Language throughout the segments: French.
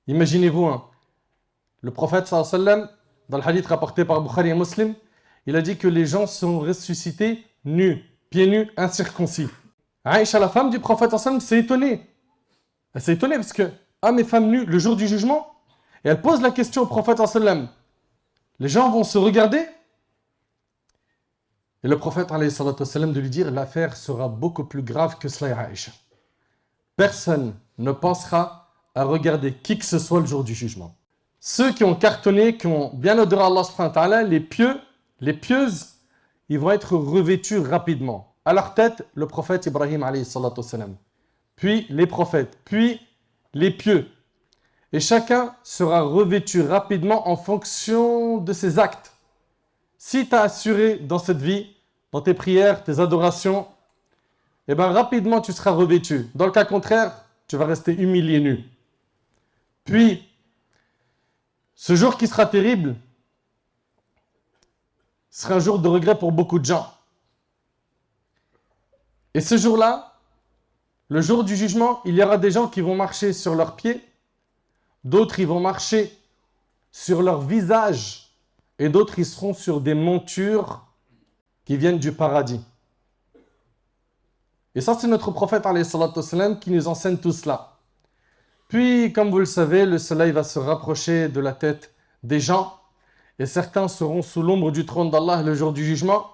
Imaginez-vous, hein, le prophète sallallahu alayhi wa sallam, dans le hadith rapporté par Bukhari et Muslim, il a dit que les gens seront ressuscités nus, pieds nus, incirconcis. Aïcha, la femme du prophète sallallahu alayhi wa sallam, s'est étonnée. Elle s'est étonnée parce que, hommes et femmes nus, le jour du jugement, et elle pose la question au prophète sallallahu alayhi wa sallam. Les gens vont se regarder. Et le prophète alayhi wa sallam de lui dire, l'affaire sera beaucoup plus grave que cela, Aïcha. Personne ne pensera à regarder qui que ce soit le jour du jugement. Ceux qui ont cartonné, qui ont bien adoré Allah subhanahu wa ta'ala, les pieux, les pieuses, ils vont être revêtus rapidement. À leur tête, le prophète Ibrahim alayhi salatu wassalam. Puis les prophètes, puis les pieux. Et chacun sera revêtu rapidement en fonction de ses actes. Si tu as assuré dans cette vie, dans tes prières, tes adorations, eh bien rapidement tu seras revêtu. Dans le cas contraire, tu vas rester humilié nu. Puis, ce jour qui sera terrible sera un jour de regret pour beaucoup de gens. Et ce jour-là, le jour du jugement, il y aura des gens qui vont marcher sur leurs pieds, d'autres ils vont marcher sur leur visage, et d'autres ils seront sur des montures qui viennent du paradis. Et ça, c'est notre prophète alayhi salatu wassalam, qui nous enseigne tout cela. Puis, comme vous le savez, le soleil va se rapprocher de la tête des gens, et certains seront sous l'ombre du trône d'Allah le jour du jugement.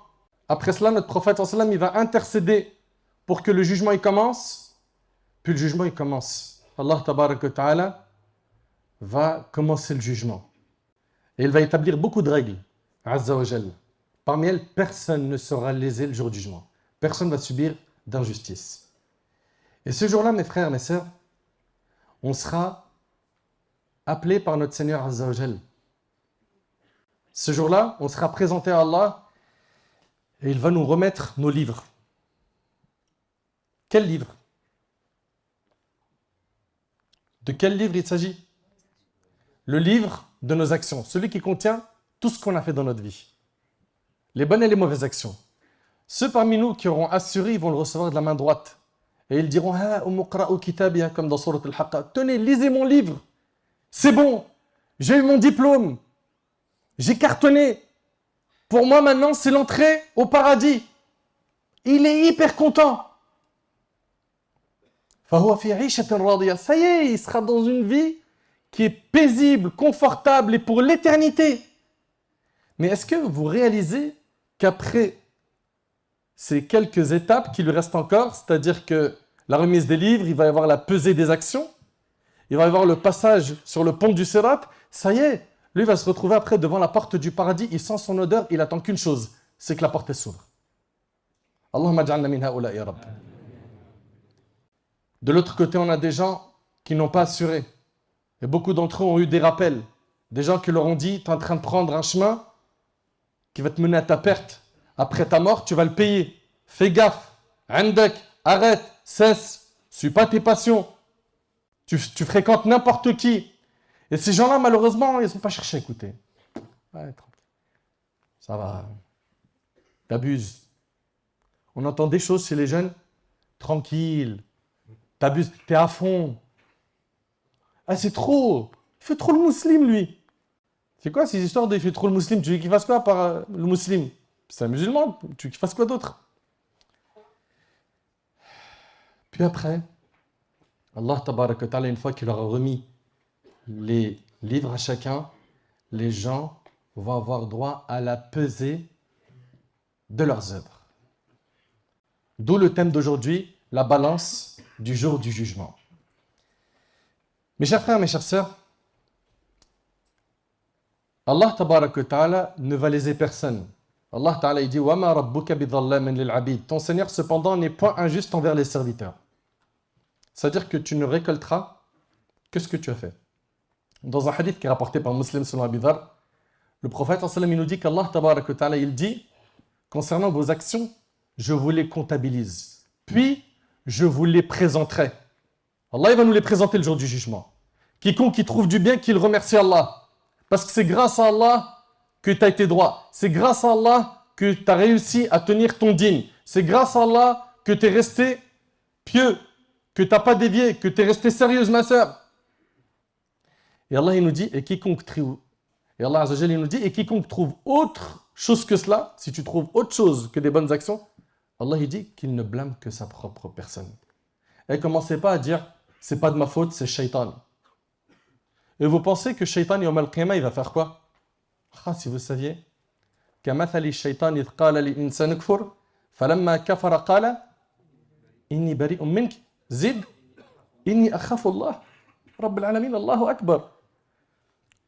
Après cela, notre prophète alayhi sallam, il va intercéder pour que le jugement il commence. Puis le jugement il commence. Allah tabaraka wa ta'ala va commencer le jugement. Et il va établir beaucoup de règles. Azza wa Jal. Parmi elles, personne ne sera lésé le jour du jugement. Personne ne va subir d'injustice. Et ce jour-là, mes frères, mes sœurs, on sera appelé par notre Seigneur Azza wa Jal. Ce jour-là, on sera présenté à Allah et il va nous remettre nos livres. Quel livre? De quel livre il s'agit? Le livre de nos actions, celui qui contient tout ce qu'on a fait dans notre vie. Les bonnes et les mauvaises actions. Ceux parmi nous qui auront assuré, ils vont le recevoir de la main droite. Et ils diront, comme dans Surat Al-Haqqa, tenez, lisez mon livre. C'est bon, j'ai eu mon diplôme. J'ai cartonné. Pour moi maintenant, c'est l'entrée au paradis. Il est hyper content. Ça y est, il sera dans une vie qui est paisible, confortable et pour l'éternité. Mais est-ce que vous réalisez qu'après ces quelques étapes qui lui restent encore, c'est-à-dire que la remise des livres, il va y avoir la pesée des actions, il va y avoir le passage sur le pont du Sirat, ça y est, lui va se retrouver après devant la porte du paradis, il sent son odeur, il attend qu'une chose, c'est que la porte s'ouvre. Allahumma ja'alna min ha'ula'i ya Rabb. De l'autre côté, on a des gens qui n'ont pas assuré. Et beaucoup d'entre eux ont eu des rappels. Des gens qui leur ont dit, tu es en train de prendre un chemin qui va te mener à ta perte. Après ta mort, tu vas le payer. Fais gaffe. Indak, arrête, cesse. Suis pas tes passions. Tu fréquentes n'importe qui. Et ces gens-là, malheureusement, ils ne sont pas cherchés à écouter. Ouais, ça va. T'abuses. On entend des choses chez les jeunes. Tranquille. T'abuses. T'es à fond. Ah, c'est trop. Il fait trop le musulman, lui. C'est quoi ces histoires de il fait trop le musulman? Tu veux qu'il fasse quoi par le musulman? C'est un musulman. Tu veux qu'il fasse quoi d'autre? Puis après, Allah tabaraka wa ta'ala, une fois qu'il aura remis les livres à chacun, les gens vont avoir droit à la pesée de leurs œuvres. D'où le thème d'aujourd'hui, la balance du jour du jugement. Mes chers frères, mes chères sœurs, Allah tabaraka wa ta'ala ne va léser personne. Allah ta'ala il dit وَمَا رَبُّكَ بِظَلَّامٍ لِلْعَبِيدِ. Ton Seigneur cependant n'est point injuste envers les serviteurs. C'est-à-dire que tu ne récolteras que ce que tu as fait. Dans un hadith qui est rapporté par Muslim selon Abi Dharr, le prophète sallallahu alayhi wa sallam, il nous dit qu'Allah tabaraka wa ta'ala il dit concernant vos actions, je vous les comptabilise. Puis, je vous les présenterai. Allah il va nous les présenter le jour du jugement. Quiconque qui trouve du bien, qu'il remercie Allah. Parce que c'est grâce à Allah que tu as été droit. C'est grâce à Allah que tu as réussi à tenir ton dîne. C'est grâce à Allah que tu es resté pieux, que tu n'as pas dévié, que tu es resté sérieuse, ma sœur. Et Allah il nous dit, et Allah Azza wa Jalla, il nous dit, et quiconque trouve autre chose que cela, si tu trouves autre chose que des bonnes actions, Allah il dit qu'il ne blâme que sa propre personne. Et commencez pas à dire, c'est pas de ma faute, c'est Shaitan. Et vous pensez que Shaitan, Yawm al-Qiyamah, il va faire quoi? Ah, si vous saviez, كمثل الشيطان إذ قال للإنسان اكفر فلما كفر قال إني بريء منك زد إني أخاف الله رب العالمين الله أكبر.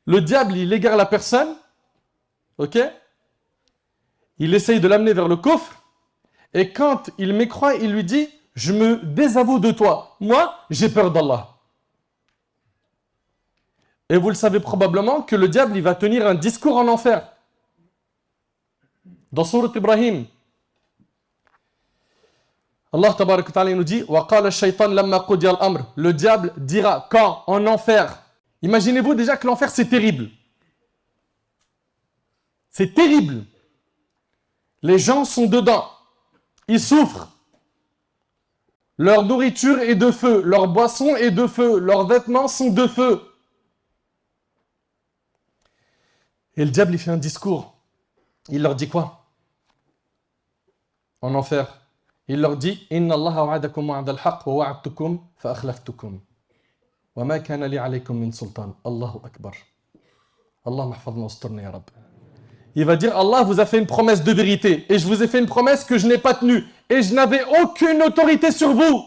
Le diable, il égare la personne, ok? Il essaye de l'amener vers le kufr, et quand il mécroit, il lui dit, je me désavoue de toi. Moi, j'ai peur d'Allah. Et vous le savez probablement que le diable, il va tenir un discours en enfer. Dans Surat Ibrahim, Allah tabarak wa ta'ala nous dit وَقَالَ الشَّيْطَانُ لَمَّا قُضِيَ الْأَمْرُ. Le diable dira quand? En enfer. Imaginez-vous déjà que l'enfer c'est terrible. C'est terrible. Les gens sont dedans. Ils souffrent. Leur nourriture est de feu. Leur boisson est de feu. Leurs vêtements sont de feu. Et le diable il fait un discours. Il leur dit quoi? En enfer. Il leur dit Inna Allah wa'adakum wa'ada al-haq wa wa'adtukum fa akhlaftukum. Wa ma kana li alaykum min sultan. Allahu akbar. Allah mahfadna wasturna ya Rabb. Il va dire Allah vous a fait une promesse de vérité et je vous ai fait une promesse que je n'ai pas tenue et je n'avais aucune autorité sur vous.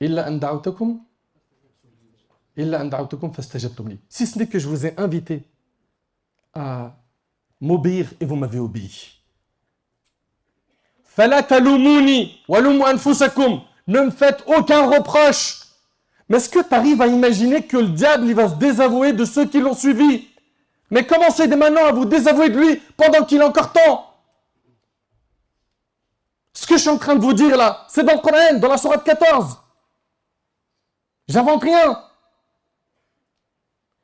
Illa an da'awtukum fastajabtum li. Si ce n'est que je vous ai invité à m'obéir et vous m'avez obéi. Fala talumuni walumu anfusakum. Ne me faites aucun reproche. Mais est-ce que tu arrives à imaginer que le diable il va se désavouer de ceux qui l'ont suivi? Mais commencez dès maintenant à vous désavouer de lui pendant qu'il est encore temps. Ce que je suis en train de vous dire là, c'est dans le Coran, dans la sourate 14. J'invente rien.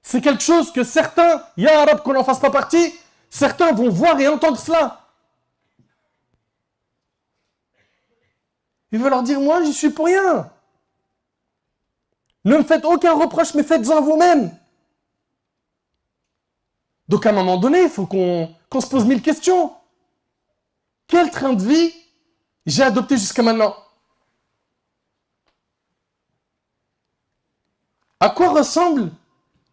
C'est quelque chose que certains, ya Arab qu'on n'en fasse pas partie, certains vont voir et entendre cela. Il veut leur dire, moi, j'y suis pour rien. Ne me faites aucun reproche, mais faites-en vous-même. Donc, à un moment donné, il faut qu'on se pose 1000 questions. Quel train de vie j'ai adopté jusqu'à maintenant? À quoi ressemble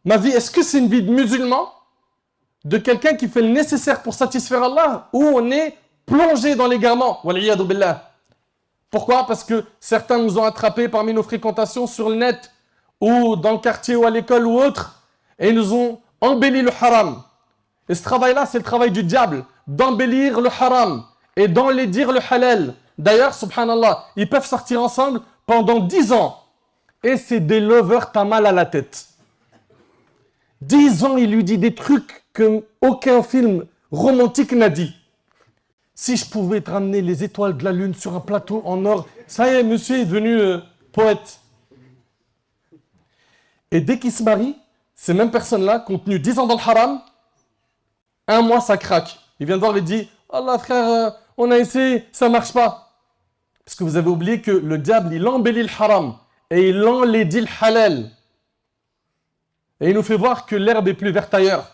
ma vie? Est-ce que c'est une vie de musulman? De quelqu'un qui fait le nécessaire pour satisfaire Allah? Ou on est plongé dans l'égarement? Wal'iyadu billah. Pourquoi? Parce que certains nous ont attrapés parmi nos fréquentations sur le net ou dans le quartier ou à l'école ou autre et nous ont embelli le haram. Et ce travail-là, c'est le travail du diable, d'embellir le haram et d'enlaidir le halal. D'ailleurs, subhanallah, ils peuvent sortir ensemble pendant 10 ans. Et c'est des lovers, t'as mal à la tête. 10 ans, il lui dit des trucs que aucun film romantique n'a dit. Si je pouvais te ramener les étoiles de la lune sur un plateau en or, ça y est, monsieur est devenu poète. Et dès qu'il se marie, ces mêmes personnes-là, qui ont tenu 10 ans dans le haram, un mois, ça craque. Il vient de voir et dit « Allah frère, on a essayé, ça ne marche pas. » Parce que vous avez oublié que le diable, il embellit le haram et il enlaidit le halal. Et il nous fait voir que l'herbe est plus verte ailleurs.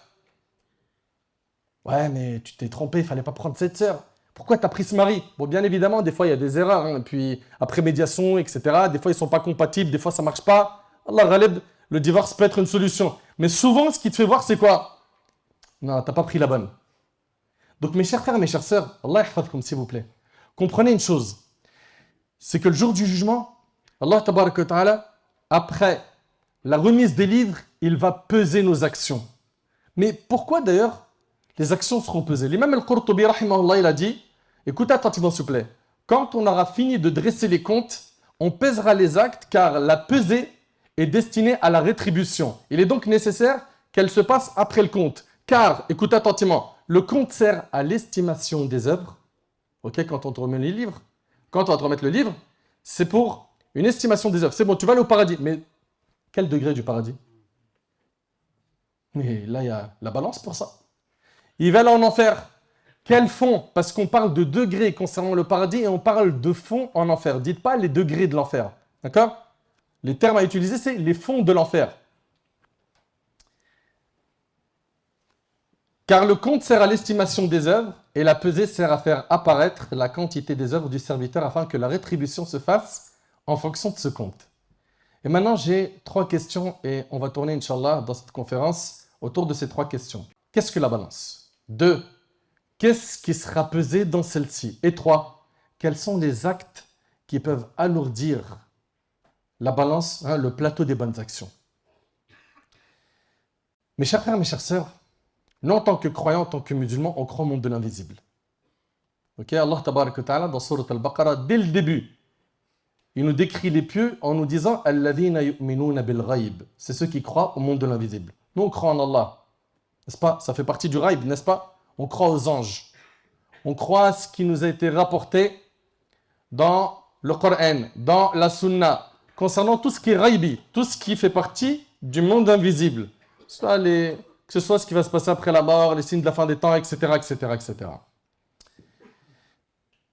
Ouais, mais tu t'es trompé, il ne fallait pas prendre cette sœur. Pourquoi tu as pris ce mari? Bon, bien évidemment, des fois, il y a des erreurs. Hein, puis, après médiation, etc., des fois, ils ne sont pas compatibles, des fois, ça ne marche pas. Allah ghalib, le divorce peut être une solution. Mais souvent, ce qui te fait voir, c'est quoi? Non, tu n'as pas pris la bonne. Donc, mes chers frères, mes chères sœurs, Allah yahfadkoum, s'il vous plaît. Comprenez une chose. C'est que le jour du jugement, Allah tabarak wa ta'ala, après la remise des livres, il va peser nos actions. Mais pourquoi d'ailleurs les actions seront pesées? L'imam al-Qurtubi, rahimahullah, il a dit, écoutez attentivement s'il vous plaît, quand on aura fini de dresser les comptes, on pèsera les actes car la pesée est destinée à la rétribution. Il est donc nécessaire qu'elle se passe après le compte. Car, écoutez attentivement, le compte sert à l'estimation des œuvres. Ok, quand on te remet les livres, quand on va te remettre le livre, c'est pour une estimation des œuvres. C'est bon, tu vas aller au paradis. Mais quel degré du paradis? Mais là, il y a la balance pour ça. Il va aller en enfer. Quel fond? Parce qu'on parle de degrés concernant le paradis et on parle de fond en enfer. Dites pas les degrés de l'enfer. D'accord? Les termes à utiliser, c'est les fonds de l'enfer. Car le compte sert à l'estimation des œuvres et la pesée sert à faire apparaître la quantité des œuvres du serviteur afin que la rétribution se fasse en fonction de ce compte. Et maintenant, j'ai 3 questions et on va tourner, Inch'Allah, dans cette conférence autour de ces 3 questions. Qu'est-ce que la balance? 2. Qu'est-ce qui sera pesé dans celle-ci? Et 3. Quels sont les actes qui peuvent alourdir la balance, le plateau des bonnes actions? Mes chers frères, mes chères sœurs, nous, en tant que croyants, en tant que musulmans, on croit au monde de l'invisible. Ok, Allah Tabarak wa Ta'ala, dans Surat Al-Baqarah, dès le début, il nous décrit les pieux en nous disant « Alladhina yu'minuna bil ghaib » c'est ceux qui croient au monde de l'invisible. Nous, on croit en Allah. N'est-ce pas? Ça fait partie du ghaib, n'est-ce pas? On croit aux anges. On croit à ce qui nous a été rapporté dans le Coran, dans la Sunna, concernant tout ce qui est ghaibi, tout ce qui fait partie du monde invisible. Que ce soit ce qui va se passer après la mort, les signes de la fin des temps, etc. etc., etc.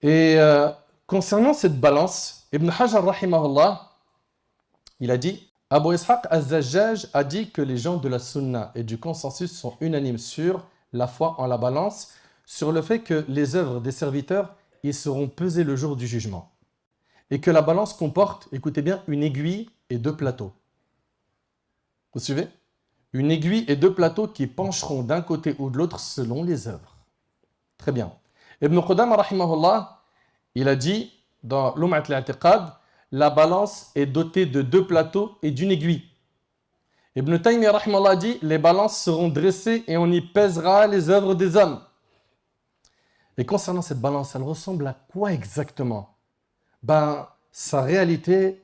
Et concernant cette balance, Ibn Hajar, rahimahullah, il a dit, Abu Ishaq az-Zajjaj a dit que les gens de la Sunna et du consensus sont unanimes sur la foi en la balance, sur le fait que les œuvres des serviteurs, ils seront pesés le jour du jugement. Et que la balance comporte, écoutez bien, une aiguille et 2 plateaux. Vous suivez? Une aiguille et 2 plateaux qui pencheront d'un côté ou de l'autre selon les œuvres. Très bien. Ibn Qudama, rahimahullah, il a dit dans Lum'at al-I'tiqad, la balance est dotée de 2 plateaux et d'une aiguille. Ibn Taymiyyah, rahimahullah, dit, les balances seront dressées et on y pèsera les œuvres des hommes. Et concernant cette balance, elle ressemble à quoi exactement? Sa réalité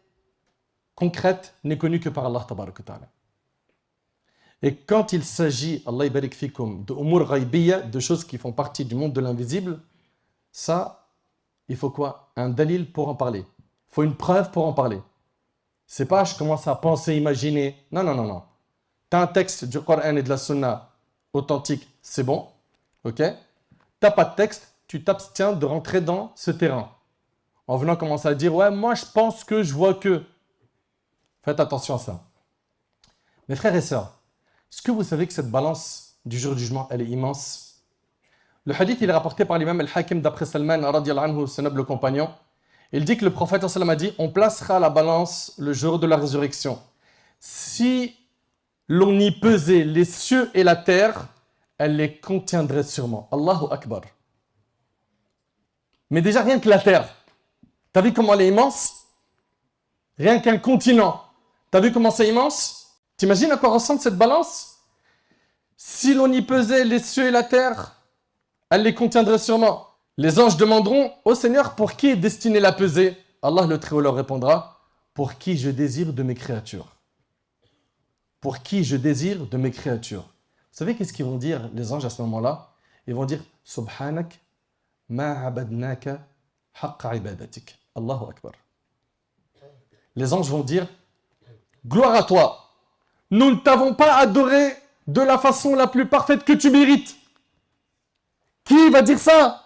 concrète n'est connue que par Allah Tabarak wa Ta'ala. Et quand il s'agit, Allah barik fikum, de umur ghaibiyya, de choses qui font partie du monde de l'invisible, ça, il faut quoi? Un dalil pour en parler. Il faut une preuve pour en parler. C'est pas je commence à penser, imaginer. Non, non, non, non. Tu as un texte du Coran et de la Sunna authentique, c'est bon. Ok? Tu n'as pas de texte, tu t'abstiens de rentrer dans ce terrain. En venant commencer à dire, ouais, moi je pense que je vois que. Faites attention à ça. Mes frères et sœurs, est-ce que vous savez que cette balance du jour du jugement, elle est immense? Le hadith, il est rapporté par l'imam al-Hakim d'après Salman, radiyallahu anhu, ce noble compagnon. Il dit que le prophète sallam a dit, on placera la balance le jour de la résurrection. Si l'on y pesait les cieux et la terre, elle les contiendrait sûrement. Allahu Akbar. Mais déjà, rien que la terre, t'as vu comment elle est immense? Rien qu'un continent, t'as vu comment c'est immense? T'imagines à quoi ressemble cette balance? Si l'on y pesait les cieux et la terre, elle les contiendrait sûrement. Les anges demanderont au Seigneur, pour qui est destinée la pesée? Allah le Très-Haut leur répondra, pour qui je désire de mes créatures. Pour qui je désire de mes créatures. Vous savez qu'est-ce qu'ils vont dire les anges à ce moment-là? Ils vont dire, Subhanak, ma abadnaka haqqa ibadatik. Allahu Akbar. Les anges vont dire, gloire à toi. Nous ne t'avons pas adoré de la façon la plus parfaite que tu mérites. Qui va dire ça?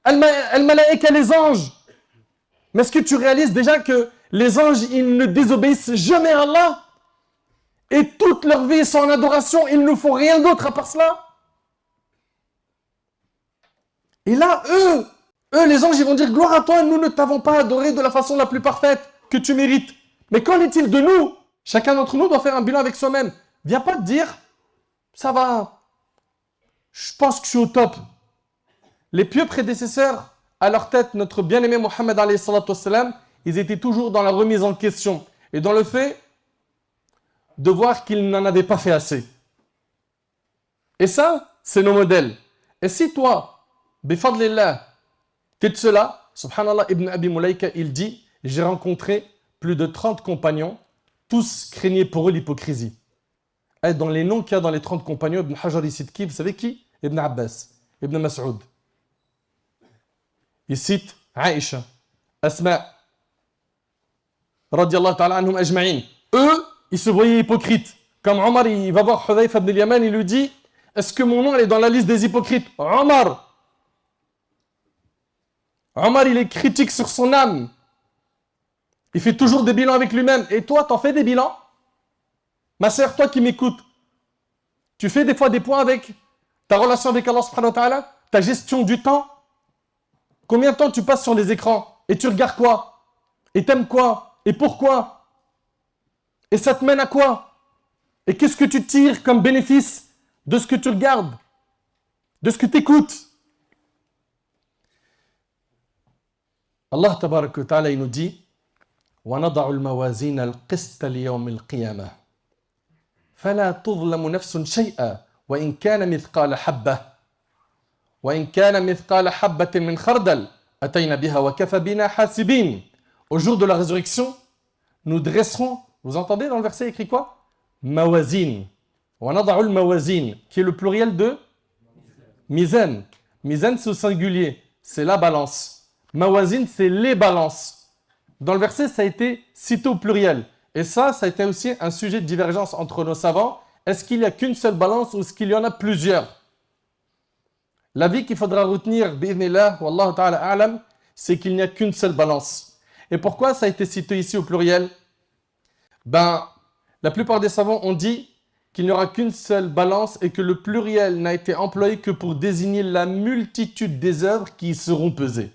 Al-Malaïka, les anges. Mais est-ce que tu réalises déjà que les anges, ils ne désobéissent jamais à Allah? Et toute leur vie sont en adoration, ils ne font rien d'autre à part cela. Et là, eux, les anges, ils vont dire, gloire à toi, nous ne t'avons pas adoré de la façon la plus parfaite que tu mérites. Mais qu'en est-il de nous? Chacun d'entre nous doit faire un bilan avec soi-même. Viens pas te dire, ça va, je pense que je suis au top. Les pieux prédécesseurs, à leur tête, notre bien-aimé Mohammed alayhi salatu wassalam, ils étaient toujours dans la remise en question et dans le fait de voir qu'ils n'en avaient pas fait assez. Et ça, c'est nos modèles. Et si toi, bifadlillah, t'es de cela, subhanallah, Ibn Abi Mulaika, il dit, j'ai rencontré plus de 30 compagnons, tous craignaient pour eux l'hypocrisie. Et dans les noms qu'il y a dans les 30 compagnons, Ibn Hajar il cite qui? Vous savez qui? Ibn Abbas, Ibn Mas'ud. Il cite Aïcha, Asma, radiyallahu ta'ala anhum ajma'in. Eux, ils se voyaient hypocrites. Comme Omar, il va voir Hudayfa ibn al-Yaman, il lui dit, est-ce que mon nom est dans la liste des hypocrites? Omar, il est critique sur son âme. Il fait toujours des bilans avec lui-même. Et toi, t'en fais des bilans? Ma sœur, toi qui m'écoutes, tu fais des fois des points avec ta relation avec Allah subhanahu wa ta'ala, ta gestion du temps. Combien de temps tu passes sur les écrans? Et tu regardes quoi? Et t'aimes quoi? Et pourquoi? Et ça te mène à quoi? Et qu'est-ce que tu tires comme bénéfice de ce que tu regardes? De ce que tu écoutes? Allah tabarak wa ta'ala, il nous dit وَنَضَعُ الْمَوَازِينَ الْقِسْطَ لِيَوْمِ الْقِيَامَةِ فَلَا تُظْلَمُ نَفْسٌ شَيْئًا وَإِنْ كَانَ مِثْقَالَ حَبَّةٍ وَإِنْ كَانَ مِثْقَالَ حَبَّةٍ مِنْ خَرْدَلٍ أَتَيْنَا بِهَا وَكَفَى بِنَا حَاسِبِينَ. Au jour de la résurrection, nous dresserons, vous entendez dans le verset écrit quoi? Mawazin. وَنَضَعُ الْمَوَازِينَ, qui est le pluriel de mizan. Mizan, c'est au singulier, c'est la balance. Mawazin, c'est les balances. Dans le verset, ça a été cité au pluriel. Et ça a été aussi un sujet de divergence entre nos savants. Est-ce qu'il n'y a qu'une seule balance ou est-ce qu'il y en a plusieurs? L'avis qu'il faudra retenir, bi'idhnillah, wallahu ta'ala a'lam, c'est qu'il n'y a qu'une seule balance. Et pourquoi ça a été cité ici au pluriel? La plupart des savants ont dit qu'il n'y aura qu'une seule balance et que le pluriel n'a été employé que pour désigner la multitude des œuvres qui y seront pesées.